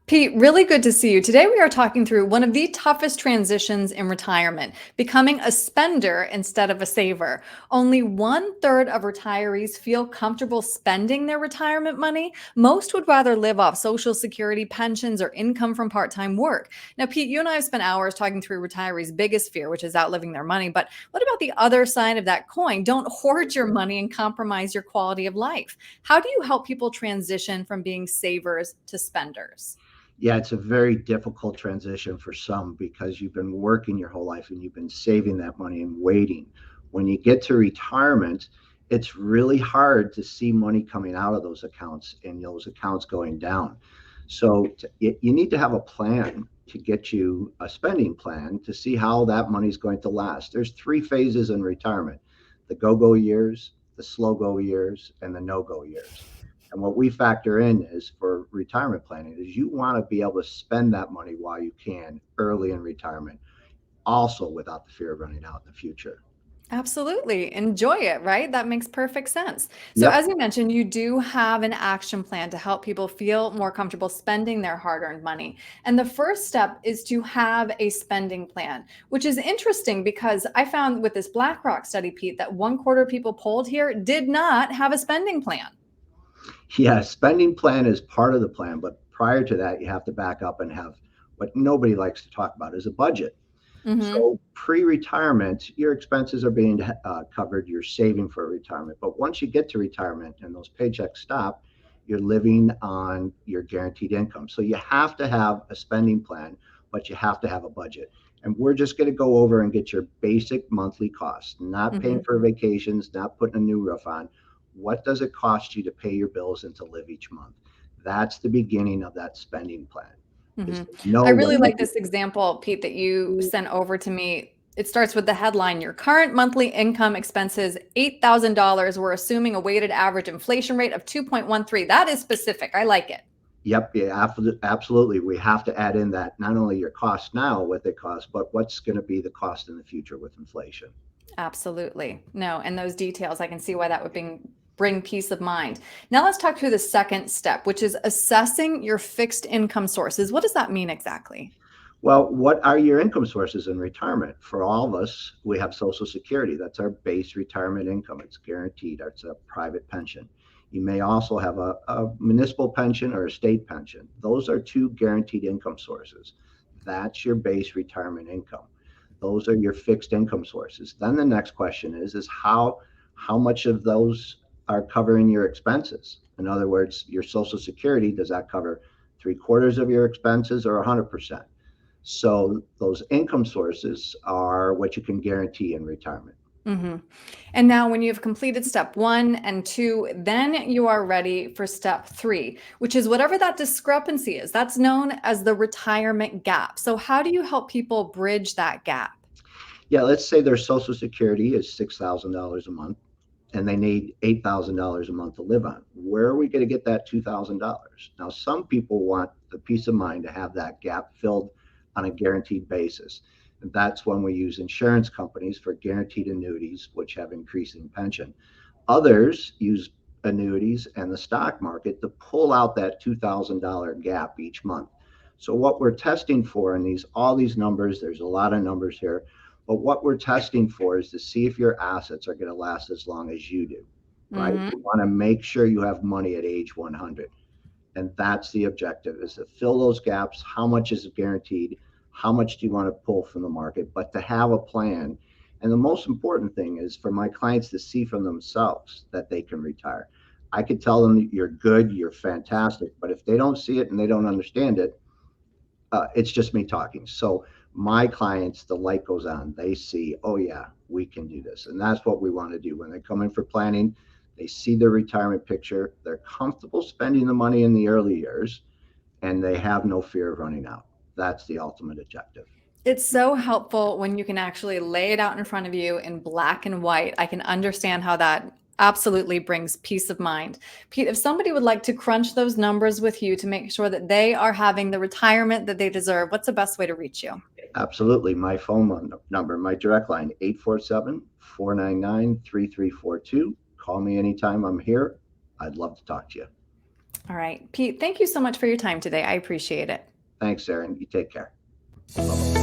Pete, really good to see you. Today, we are talking through one of the toughest transitions in retirement, becoming a spender instead of a saver. Only one third of retirees feel comfortable spending their retirement money. Most would rather live off Social Security, pensions, or income from part time work. Now, Pete, you and I have spent hours talking through retirees' biggest fear, which is outliving their money. But what about the other side of that coin? Don't hoard your money and compromise your quality of life. How do you help people transition from being savers to spenders? Yeah, it's a very difficult transition for some because you've been working your whole life and you've been saving that money and waiting. When you get to retirement, it's really hard to see money coming out of those accounts and those accounts going down. You need to have a plan to get you a spending plan to see how that money's going to last. There's three phases in retirement: the go go years, the slow go years, and the no go years. And what we factor in is for retirement planning is you want to be able to spend that money while you can early in retirement, also without the fear of running out in the future. Absolutely. Enjoy it, right? That makes perfect sense. So, Yep. as you mentioned, you do have an action plan to help people feel more comfortable spending their hard earned money. And the first step is to have a spending plan, which is interesting because I found with this BlackRock study, Pete, that one quarter of people polled here did not have a spending plan. Yeah, spending plan is part of the plan, but prior to that, you have to back up and have what nobody likes to talk about is a budget. Hmm. So pre-retirement, your expenses are being covered. You're saving for retirement. But once you get to retirement and those paychecks stop, you're living on your guaranteed income. So you have to have a spending plan, but you have to have a budget. And we're just going to go over and get your basic monthly costs, not paying Hmm. for vacations, not putting a new roof on. What does it cost you to pay your bills and to live each month? That's the beginning of that spending plan. Is Hmm. to I know what really like this example, Pete, that you sent over to me. It starts with the headline: Your current monthly income expenses $8,000. We're assuming a weighted average inflation rate of 2.13. That is specific. I like it. Yep, yeah, absolutely. We have to add in that not only your cost now, what they cost, but what's going to be the cost in the future with inflation. Absolutely. No, and those details, I can see why that would bring peace of mind. Now let's talk through the second step, which is assessing your fixed income sources. What does that mean exactly? Well, what are your income sources in retirement? For all of us, we have Social Security. That's our base retirement income. It's guaranteed. It's a private pension. You may also have a municipal pension or a state pension. Those are two guaranteed income sources. That's your base retirement income. Those are your fixed income sources. Then the next question is how much of those are covering your expenses? In other words, your Social Security, does that cover three-quarters of your expenses or 100%? So those income sources are what you can guarantee in retirement. Hmm. And now, when you've completed step one and two, then you are ready for step three, which is whatever that discrepancy is. That's known as the retirement gap. So, how do you help people bridge that gap? Yeah, let's say their Social Security is $6,000 a month and they need $8,000 a month to live on. Where are we going to get that $2,000? Now, some people want the peace of mind to have that gap filled on a guaranteed basis. And that's when we use insurance companies for guaranteed annuities, which have increasing pension. Others use annuities and the stock market to pull out that $2,000 gap each month. So what we're testing for in all these numbers, there's a lot of numbers here, but what we're testing for is to see if your assets are going to last as long as you do, right? Hmm. We want to make sure you have money at age 100. And that's the objective, is to fill those gaps. How much is guaranteed? How much do you want to pull from the market? But to have a plan. And the most important thing is for my clients to see from themselves that they can retire. I could tell them that you're good, you're fantastic, but if they don't see it and they don't understand it, it's just me talking. So my clients, the light goes on. They see, oh yeah, we can do this, and that's what we want to do when they come in for planning. They see their retirement picture. They're comfortable spending the money in the early years, and they have no fear of running out. That's the ultimate objective. It's so helpful when you can actually lay it out in front of you in black and white. I can understand how that absolutely brings peace of mind. Pete, if somebody would like to crunch those numbers with you to make sure that they are having the retirement that they deserve, what's the best way to reach you? Absolutely. My phone number, my direct line, 847-499-3342. Call me anytime. I'm here. I'd love to talk to you. All right. Pete, thank you so much for your time today. I appreciate it. Thanks, Erin. You take care. Bye-bye.